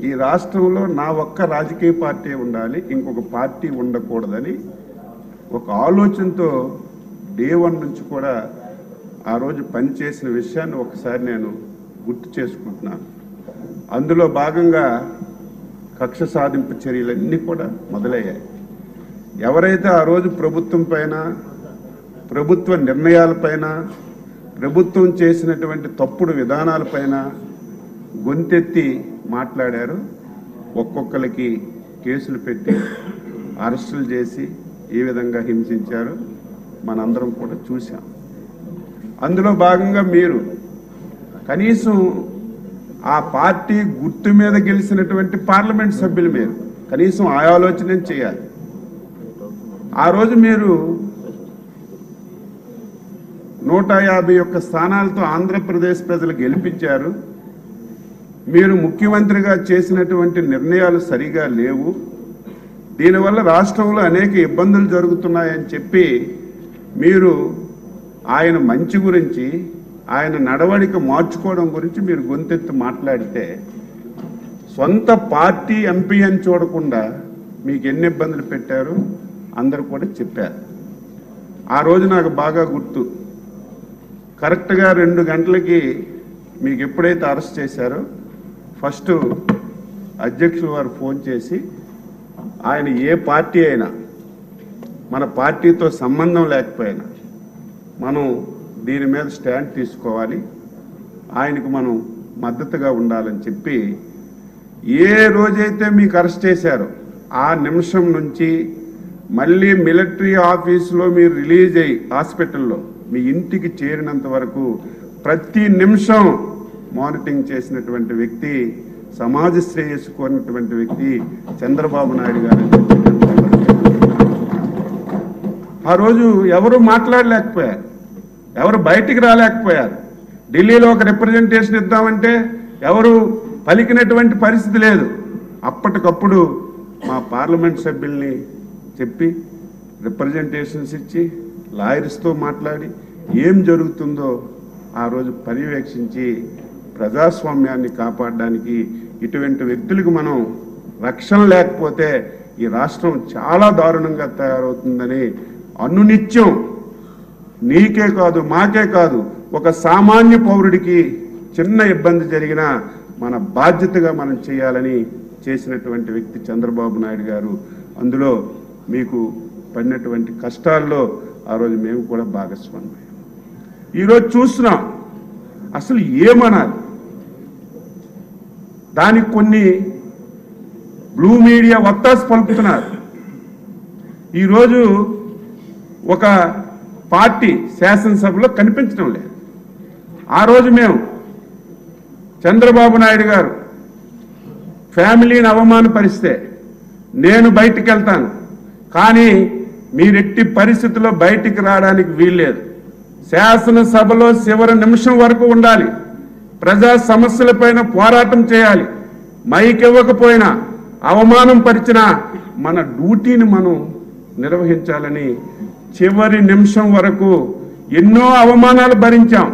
ఈ రాష్ట్రంలో నా ఒక్క రాజకీయ పార్టీ ఉండాలి, ఇంకొక పార్టీ ఉండకూడదని ఒక ఆలోచనతో డే 1 నుంచి కూడా ఆ రోజు పనిచేసిన విషయాన్ని ఒకసారి నేను గుర్తు చేసుకుంటున్నాను. అందులో భాగంగా కక్ష సాధింపు చర్యలన్నీ కూడా మొదలయ్యాయి. ఎవరైతే ఆ రోజు ప్రభుత్వం పైన, ప్రభుత్వ నిర్ణయాలపైన, ప్రభుత్వం చేసినటువంటి తప్పుడు విధానాలపైన గొంతెత్తి మాట్లాడారు, ఒక్కొక్కరికి కేసులు పెట్టి అరెస్టులు చేసి ఏ విధంగా హింసించారు మనందరం కూడా చూసాం. అందులో భాగంగా మీరు కనీసం ఆ పార్టీ గుర్తు మీద గెలిచినటువంటి పార్లమెంట్ సభ్యులు మీరు కనీసం ఆ ఆలోచన చేయాలి. ఆ రోజు మీరు 151 స్థానాలతో ఆంధ్రప్రదేశ్ ప్రజలు గెలిపించారు. మీరు ముఖ్యమంత్రిగా చేసినటువంటి నిర్ణయాలు సరిగా లేవు, దీనివల్ల రాష్ట్రంలో అనేక ఇబ్బందులు జరుగుతున్నాయని చెప్పి మీరు ఆయన మంచి గురించి, ఆయన నడవడిక మార్చుకోవడం గురించి మీరు గొంతెత్తి మాట్లాడితే సొంత పార్టీ ఎంపీ అని చూడకుండా మీకు ఎన్ని ఇబ్బందులు పెట్టారు అందరూ కూడా చెప్పారు. ఆ రోజు నాకు బాగా గుర్తు, కరెక్ట్గా 2 గంటలకి మీకు ఎప్పుడైతే అరెస్ట్ చేశారో ఫస్ట్ అధ్యక్షులు వారు ఫోన్ చేసి ఆయన ఏ పార్టీ అయినా మన పార్టీతో సంబంధం లేకపోయినా మనం దీని మీద స్టాండ్ తీసుకోవాలి, ఆయనకు మనం మద్దతుగా ఉండాలని చెప్పి ఏ రోజైతే మీకు అరెస్ట్ చేశారో ఆ నిమిషం నుంచి మళ్ళీ మిలిటరీ ఆఫీసులో మీరు రిలీజ్ అయ్యి హాస్పిటల్లో మీ ఇంటికి చేరినంత వరకు ప్రతి నిమిషం మానిటరింగ్ చేసినటువంటి వ్యక్తి, సమాజ శ్రేయస్సు కోరినటువంటి వ్యక్తి చంద్రబాబు నాయుడు గారు. ఆ రోజు ఎవరు మాట్లాడలేకపోయారు, ఎవరు బయటికి రాలేకపోయారు. ఢిల్లీలో ఒక రిప్రజెంటేషన్ ఇద్దామంటే ఎవరు పలికినటువంటి పరిస్థితి లేదు. అప్పటికప్పుడు మా పార్లమెంట్ సభ్యుల్ని చెప్పి రిప్రజెంటేషన్స్ ఇచ్చి లాయర్స్తో మాట్లాడి ఏం జరుగుతుందో ఆ రోజు పర్యవేక్షించి ప్రజాస్వామ్యాన్ని కాపాడడానికి ఇటువంటి వ్యక్తులకు మనం రక్షణ లేకపోతే ఈ రాష్ట్రం చాలా దారుణంగా తయారవుతుందని అనునిత్యం నీకే కాదు మాకే కాదు ఒక సామాన్య పౌరుడికి చిన్న ఇబ్బంది జరిగినా మన బాధ్యతగా మనం చేయాలని చేసినటువంటి వ్యక్తి చంద్రబాబు నాయుడు గారు. అందులో మీకు పడినటువంటి కష్టాల్లో ఆ రోజు మేము కూడా భాగస్వామ్యం. ఈరోజు చూస్తున్నాం అసలు ఏమనాలి, దానికి కొన్ని బ్లూ మీడియా వత్తాసు పలుకుతున్నారు. ఈరోజు ఒక పార్టీ శాసనసభలో కనిపించడం లేదు. ఆ రోజు మేము చంద్రబాబు నాయుడు గారు ఫ్యామిలీని అవమానపరిస్తే నేను బయటికి వెళ్తాను, కానీ మీరెట్టి పరిస్థితుల్లో బయటికి రావడానికి వీల్లేదు, శాసనసభలో చివరి నిమిషం వరకు ఉండాలి, ప్రజా సమస్యలపైన పోరాటం చేయాలి, మైక్ ఇవ్వకపోయినా అవమానం పరిచినా మన డ్యూటీని మనం నిర్వహించాలని చివరి నిమిషం వరకు ఎన్నో అవమానాలు భరించాం.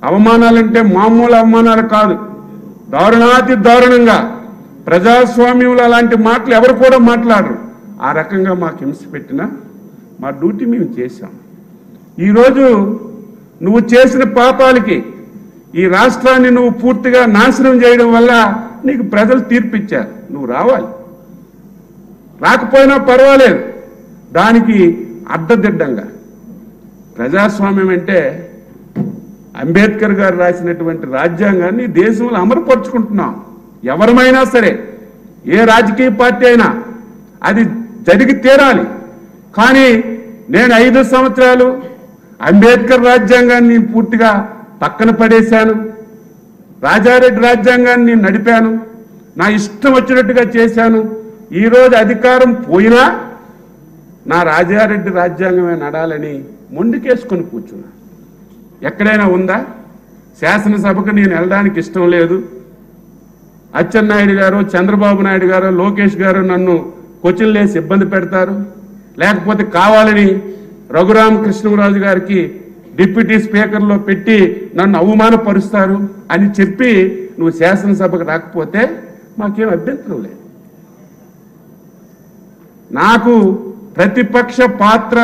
అవమానాలంటే మామూలు అవమానాలు కాదు, దారుణాతి దారుణంగా ప్రజాస్వామ్యంలో అలాంటి మాటలు ఎవరు కూడా మాట్లాడరు. ఆ రకంగా మాకు హింస పెట్టినా మా డ్యూటీ మేము చేశాం. ఈరోజు నువ్వు చేసిన పాపాలకి ఈ రాష్ట్రాన్ని నువ్వు పూర్తిగా నాశనం చేయడం వల్ల నీకు ప్రజలు తీర్పిచ్చారు, నువ్వు రావాలి, రాకపోయినా పర్వాలేదు. దానికి అడ్డదిడ్డంగా ప్రజాస్వామ్యం అంటే అంబేద్కర్ గారు రాసినటువంటి రాజ్యాంగాన్ని దేశంలో అమలుపరుచుకుంటున్నాం. ఎవరమైనా సరే, ఏ రాజకీయ పార్టీ అయినా అది జరిగి తీరాలి. కానీ నేను 5 సంవత్సరాలు అంబేద్కర్ రాజ్యాంగాన్ని పూర్తిగా పక్కన పడేశాను, రాజారెడ్డి రాజ్యాంగాన్ని నడిపాను, నా ఇష్టం వచ్చినట్టుగా చేశాను. ఈరోజు అధికారం పోయినా నా రాజారెడ్డి రాజ్యాంగమే నడాలని మొండికేసుకొని కూర్చున్నా. ఎక్కడైనా ఉందా? శాసనసభకు నేను వెళ్ళడానికి ఇష్టం లేదు, అచ్చెన్నాయుడు గారు, చంద్రబాబు నాయుడు గారు, లోకేష్ గారు నన్ను కొచ్చిన్లేసి ఇబ్బంది పెడతారు, లేకపోతే కావాలని రఘురామకృష్ణరాజు గారికి డిప్యూటీ స్పీకర్లో పెట్టి నన్ను అవమానపరుస్తారు అని చెప్పి నువ్వు శాసనసభకు రాకపోతే మాకేం అభ్యంతరం లేదు. నాకు ప్రతిపక్ష పాత్ర,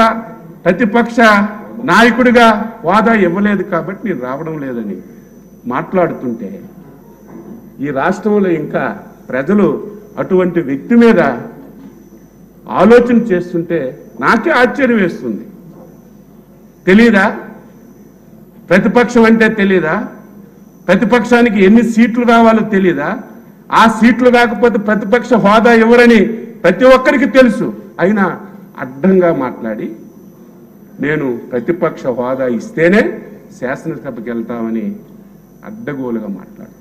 ప్రతిపక్ష నాయకుడిగా హోదా ఇవ్వలేదు కాబట్టి నేను రావడం లేదని మాట్లాడుతుంటే ఈ రాష్ట్రంలో ఇంకా ప్రజలు అటువంటి వ్యక్తి మీద ఆలోచన చేస్తుంటే నాకే ఆశ్చర్యం వేస్తుంది. తెలీదా? ప్రతిపక్షం అంటే తెలీదా? ప్రతిపక్షానికి ఎన్ని సీట్లు రావాలో తెలీదా? ఆ సీట్లు రాకపోతే ప్రతిపక్ష హోదా ఎవరని ప్రతి ఒక్కరికి తెలుసు. అయినా అడ్డంగా మాట్లాడి నేను ప్రతిపక్ష హోదా ఇస్తేనే శాసనసభకి వెళ్తామని అడ్డగోలుగా మాట్లాడు.